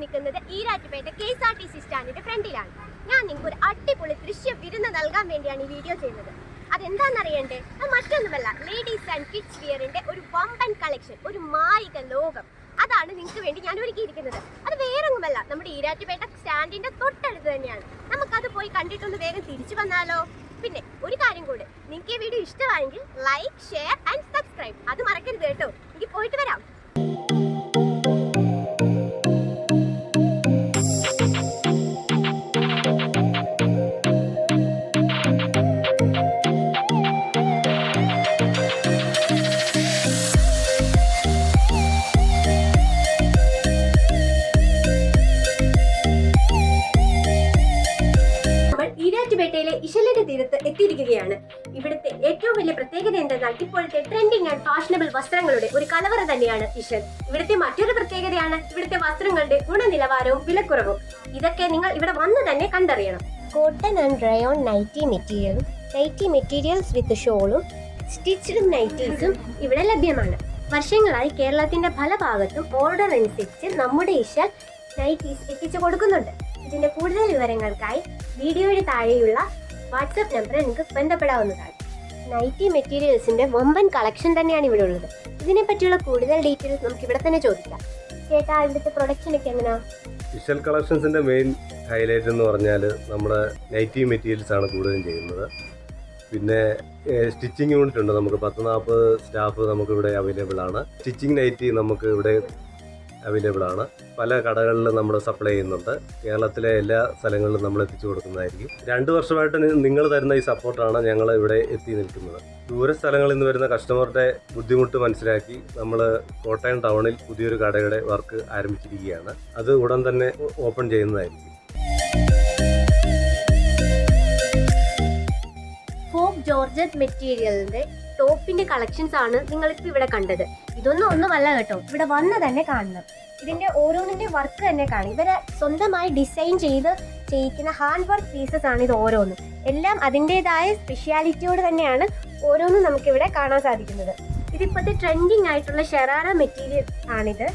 നിൽക്കുന്നത് ഈരാറ്റുപേട്ട KSRTC സ്റ്റാൻഡിന്റെ ഫ്രണ്ടിലാണ്. ഞാൻ നിങ്ങൾക്ക് ഒരു അടിപൊളി ദൃശ്യ വിരുന്ന് നൽകാൻ വേണ്ടിയാണ് ഈ വീഡിയോ ചെയ്യുന്നത്. അതെന്താണെന്നറിയണ്ടേ? മറ്റൊന്നുമല്ല, ലേഡീസ് ആൻഡ് കിഡ്സ് വിയറിന്റെ ഒരു വമ്പൻ കളക്ഷൻ, ഒരു മായിക ലോകം. അതാണ് നിങ്ങൾക്ക് വേണ്ടി ഞാൻ ഒരുക്കിയിരിക്കുന്നത്. അത് വേറൊന്നുമല്ല, നമ്മുടെ ഈരാറ്റുപേട്ട സ്റ്റാൻഡിന്റെ തൊട്ടടുത്ത് തന്നെയാണ്. നമുക്കത് പോയി കണ്ടിട്ടൊന്ന് വേഗം തിരിച്ചു വന്നാലോ? പിന്നെ ഒരു കാര്യം കൂടെ, നിങ്ങൾക്ക് ഈ വീഡിയോ ഇഷ്ടമായെങ്കിൽ ലൈക്ക്, ഷെയർ ആൻഡ് സബ്സ്ക്രൈബ് അത് മറക്കരുത് കേട്ടോ. എനിക്ക് പോയിട്ട് വരാം. ഈരാറ്റുപേട്ടയിലെ ഇശലിന്റെ തീരത്ത് എത്തിയിരിക്കുകയാണ്. ഇവിടുത്തെ ഏറ്റവും വലിയ പ്രത്യേകത എന്തെന്നാൽ ഇപ്പോഴത്തെ ട്രെൻഡിങ് ആൻഡ് ഫാഷനബിൾ വസ്ത്രങ്ങളുടെ ഒരു കലവറ തന്നെയാണ് ഇശൽ. ഇവിടുത്തെ മറ്റൊരു പ്രത്യേകതയാണ് ഇവിടുത്തെ വസ്ത്രങ്ങളുടെ ഗുണനിലവാരവും വിലക്കുറവും. ഇതൊക്കെ നിങ്ങൾ ഇവിടെ വന്ന് തന്നെ കണ്ടറിയണം. Cotton and rayon nighty materials with ഷോളും സ്റ്റിച്ച്ഡ് നൈറ്റീസും ഇവിടെ ലഭ്യമാണ്. വർഷങ്ങളായി കേരളത്തിന്റെ പല ഭാഗത്തും ഓർഡർ അനുസരിച്ച് നമ്മുടെ ഇശൽ നൈറ്റീസ് എത്തിച്ചു കൊടുക്കുന്നുണ്ട്. ഇതിന്റെ കൂടുതൽ വിവരങ്ങൾക്കായി വീഡിയോയുടെ താഴെയുള്ള വാട്സാപ്പ് നമ്പർ നിങ്ങൾക്ക് ബന്ധപ്പെടാവുന്നതാണ്. നൈറ്റി മെറ്റീരിയൽസിന്റെ വമ്പൻ കളക്ഷൻ തന്നെയാണ് ഇവിടെ ഉള്ളത്. ഇതിനെ പറ്റിയുള്ള കൂടുതൽ ഡീറ്റെയിൽസ് നമുക്ക് ഇവിടെ തന്നെ ചോദിക്കാം. ചേട്ടാ, ഇവിടുത്തെ പ്രൊഡക്ഷൻ ഒക്കെ എങ്ങനെയാ? വിഷ്വൽ കളക്ഷൻസിന്റെ മെയിൻ ഹൈലൈറ്റ് എന്ന് പറഞ്ഞാൽ നമ്മുടെ നൈറ്റി മെറ്റീരിയൽസ് ആണ് കൂടുതലും ചെയ്യുന്നത്. പിന്നെ സ്റ്റിച്ചിങ് യൂണിറ്റ് ഉണ്ട്. നമുക്ക് 10-40 സ്റ്റാഫ് നമുക്കിവിടെ അവൈലബിൾ ആണ്. സ്റ്റിച്ചിങ് നൈറ്റി നമുക്ക് ഇവിടെ അവൈലബിൾ ആണ്. പല കടകളിലും നമ്മൾ സപ്ലൈ ചെയ്യുന്നുണ്ട്. കേരളത്തിലെ എല്ലാ സ്ഥലങ്ങളിലും നമ്മൾ എത്തിച്ചു കൊടുക്കുന്നതായിരിക്കും. 2 വർഷമായിട്ട് നിങ്ങൾ തരുന്ന ഈ സപ്പോർട്ടാണ് ഞങ്ങൾ ഇവിടെ എത്തി നിൽക്കുന്നത്. ദൂര സ്ഥലങ്ങളിൽ നിന്ന് വരുന്ന കസ്റ്റമറുടെ ബുദ്ധിമുട്ട് മനസ്സിലാക്കി നമ്മൾ കോട്ടയം ടൗണിൽ പുതിയൊരു കടയുടെ വർക്ക് ആരംഭിച്ചിരിക്കുകയാണ്. അത് ഉടൻ തന്നെ ഓപ്പൺ ചെയ്യുന്നതായിരിക്കും. ഫോക്ക് ജോർജറ്റ് മെറ്റീരിയലിന്റെ ടോപ്പിന്റെ കളക്ഷൻസ് ആണ് നിങ്ങളിപ്പോൾ ഇവിടെ കണ്ടത്. ഒന്നുമല്ല കേട്ടോ, ഇവിടെ വന്ന് തന്നെ കാണണം. ഇതിന്റെ ഓരോന്നിന്റെ വർക്ക് തന്നെ കാണും. ഇവരെ സ്വന്തമായി ഡിസൈൻ ചെയ്യിക്കുന്ന ഹാൻഡ് വർക്ക് പീസസ് ആണ് ഇത് ഓരോന്നും. എല്ലാം അതിൻ്റെതായ സ്പെഷ്യാലിറ്റിയോട് തന്നെയാണ് ഓരോന്നും നമുക്കിവിടെ കാണാൻ സാധിക്കുന്നത്. ഇതിപ്പോഴത്തെ ട്രെൻഡിങ് ആയിട്ടുള്ള ഷെറാറ മെറ്റീരിയൽ ആണിത്.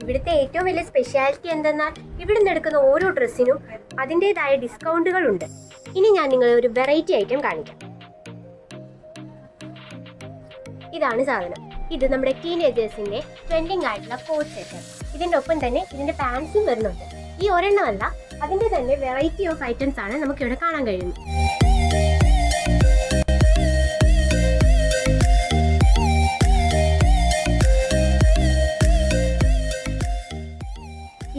ഇവിടുത്തെ ഏറ്റവും വലിയ സ്പെഷ്യാലിറ്റി എന്തെന്നാൽ ഇവിടെ നിന്ന് എടുക്കുന്ന ഓരോ ഡ്രസ്സിനും അതിൻ്റെതായ ഡിസ്കൗണ്ടുകളുണ്ട്. ഇനി ഞാൻ നിങ്ങളെ ഒരു വെറൈറ്റി ഐറ്റം കാണിക്കാം. ഇതാണ് സാധനം. ഇത് നമ്മുടെ ടീനേജേഴ്സിന്റെ ട്രെൻഡിങ് ആയിട്ടുള്ള കോട്ട് സെറ്റ്. ഇതിൻ്റെ ഒപ്പം തന്നെ ഇതിന്റെ പാൻസും വരുന്നുണ്ട്. ഈ ഒരെണ്ണമല്ല, അതിന്റെ തന്നെ വെറൈറ്റി ഓഫ് ഐറ്റംസ് ആണ് നമുക്കിവിടെ കാണാൻ കഴിയുന്നത്.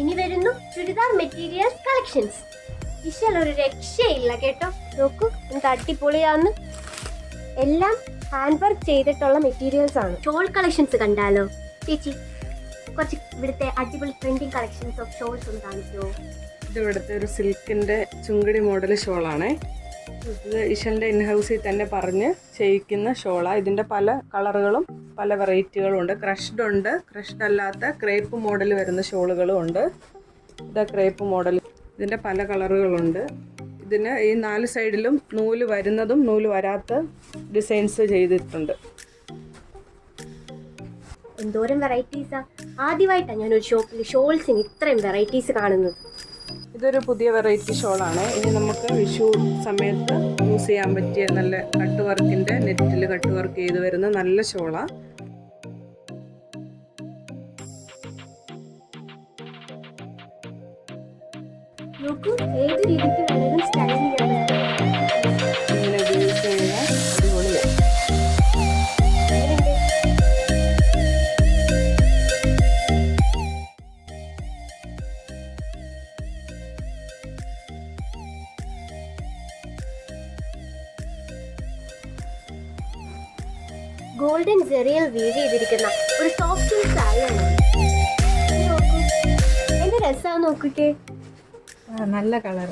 ഇനി വരുന്നു ചുരിദാർ മെറ്റീരിയൽസ് കളക്ഷൻസ്. ഇശൽ ഒരു രക്ഷയില്ല കേട്ടോ. നോക്കൂ, എന്ത് അടിപൊളിയാന്ന്. എല്ലാം ഹാൻഡ് വർക്ക് ചെയ്തിട്ടുള്ള മെറ്റീരിയൽസ് ആണ്. ഷോൾ കളക്ഷൻസ് കണ്ടാലോ ചേച്ചി? കുറച്ച് ഇവിടുത്തെ അടിപൊളി ട്രെൻഡിങ് കളക്ഷൻസ് ഓഫ് ഷോൾസ് ഒന്ന് കാണിക്കുമോ? ഇത് ഇവിടുത്തെ ഒരു സിൽക്കിന്റെ ചുങ്കടി മോഡൽ ഷോളാണ്. ഇത് ഇശലിന്റെ ഇൻഹൗസിൽ തന്നെ പറഞ്ഞ് ചെയ്യിക്കുന്ന ഷോളാണ്. ഇതിന്റെ പല കളറുകളും പല വെറൈറ്റികളും ഉണ്ട്. ക്രഷ്ഡ് ഉണ്ട്, ക്രഷ്ഡ് അല്ലാത്ത ക്രേപ്പ് മോഡൽ വരുന്ന ഷോളുകളും ഉണ്ട്. ഇത് ക്രേപ്പ് മോഡൽ. ഇതിന്റെ പല കളറുകളുണ്ട്. ഇതിന് ഈ 4 സൈഡിലും നൂല് വരുന്നതും നൂല് വരാത്ത ഡിസൈൻസ് ചെയ്തിട്ടുണ്ട്. എന്തോരം വെറൈറ്റീസാ! ആദ്യമായിട്ടാണ് ഞാനൊരു ഷോപ്പിൽ ഷോൾസിന് ഇത്രയും വെറൈറ്റീസ് കാണുന്നത്. ഇതൊരു പുതിയ വെറൈറ്റി ഷോളാണ്. ഇനി നമുക്ക് വിഷു സമയത്ത് യൂസ് ചെയ്യാൻ പറ്റിയ നല്ല കട്ട് വർക്കിൻ്റെ നെറ്റിൽ കട്ട് വർക്ക് ചെയ്ത് വരുന്ന നല്ല ഷോളാണ്. നോക്കൂ, ഏത് രീതിക്ക് വേണമെങ്കിലും സ്റ്റൈൽ ചെയ്യാൻ ഇങ്ങനെ ഉപയോഗിച്ച് കഴിഞ്ഞാൽ അടിപൊളിയാണ്. ഗോൾഡൻ ജെറിയിൽ വീവ് ചെയ്തിരിക്കുന്ന ഒരു സോഫ്റ്റ് സിൽക്ക് സാരിയാണ്. എന്ത് രസമാണ് നോക്കിക്കേ. നല്ല കളർ.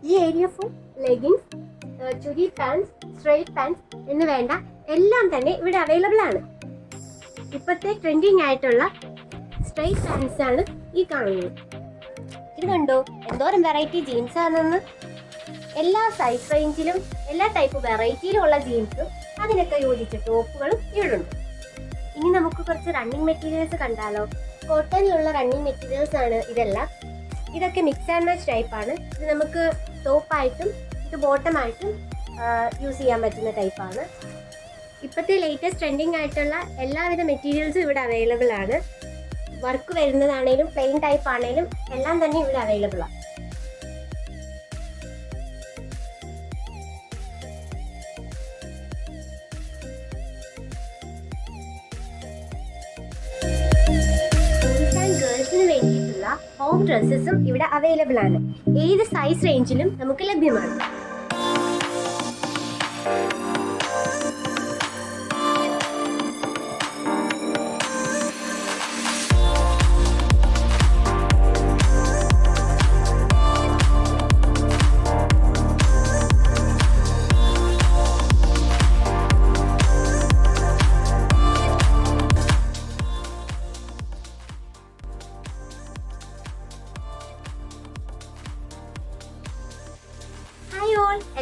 ഈ area full leggings, churi pants, straight pants എന്ന് വേണ്ട എല്ലാം തന്നെ ഇവിടെ അവൈലബിൾ ആണ്. ഇപ്പോഴത്തെ ട്രെൻഡിങ് ആയിട്ടുള്ള സ്ട്രെയിറ്റ് പാൻസ് ആണ് ഈ കാണുന്നത്. ഇത് കണ്ടോ എന്തോരം വെറൈറ്റി ജീൻസ് ആണെന്ന്. എല്ലാ സൈസ് റേഞ്ചിലും എല്ലാ ടൈപ്പ് വെറൈറ്റിയിലും ഉള്ള ജീൻസും അതിനൊക്കെ യോജിച്ച ടോപ്പുകളും ഇവിടുണ്ട്. ഇനി നമുക്ക് കുറച്ച് റണ്ണിങ് മെറ്റീരിയൽസ് കണ്ടാലോ. കോട്ടണിലുള്ള റണ്ണിങ് മെറ്റീരിയൽസ് ആണ് ഇതെല്ലാം. ഇതൊക്കെ മിക്സ് ആൻഡ് മാച്ച് ടൈപ്പാണ്. ഇത് നമുക്ക് ടോപ്പായിട്ടും ഇത് ബോട്ടമായിട്ടും യൂസ് ചെയ്യാൻ പറ്റുന്ന ടൈപ്പാണ്. ഇപ്പോഴത്തെ ലേറ്റസ്റ്റ് ട്രെൻഡിങ് ആയിട്ടുള്ള എല്ലാവിധ മെറ്റീരിയൽസും ഇവിടെ അവൈലബിൾ ആണ്. വർക്ക് വരുന്നതാണേലും പ്ലെയിൻ ടൈപ്പ് ആണേലും എല്ലാം തന്നെ ഇവിടെ അവൈലബിൾ ആണ്. ഗേൾസിന് വേണ്ടിയിട്ടുള്ള ഹോം ഡ്രസ്സസും ഇവിടെ അവൈലബിൾ ആണ്. ഏത് സൈസ് റേഞ്ചിലും നമുക്ക് ലഭ്യമാണ്.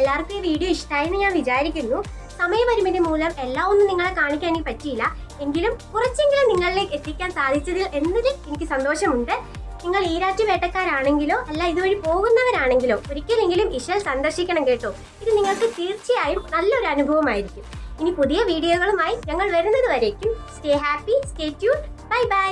എല്ലാവർക്കും ഈ വീഡിയോ ഇഷ്ടമായെന്ന് ഞാൻ വിചാരിക്കുന്നു. സമയപരിമിതി മൂലം എല്ലാം ഒന്നും നിങ്ങളെ കാണിക്കാൻ പറ്റിയില്ല. എങ്കിലും കുറച്ചെങ്കിലും നിങ്ങളിലേക്ക് എത്തിക്കാൻ സാധിച്ചതിൽ എന്നതിൽ എനിക്ക് സന്തോഷമുണ്ട്. നിങ്ങൾ ഈരാറ്റുപേട്ടക്കാരാണെങ്കിലോ അല്ല ഇതുവഴി പോകുന്നവരാണെങ്കിലോ ഒരിക്കലെങ്കിലും ഇശൽ സന്ദർശിക്കണം കേട്ടോ. ഇത് നിങ്ങൾക്ക് തീർച്ചയായും നല്ലൊരു അനുഭവമായിരിക്കും. ഇനി പുതിയ വീഡിയോകളുമായി ഞങ്ങൾ വരുന്നത് വരേക്കും stay happy, stay tune, bye bye.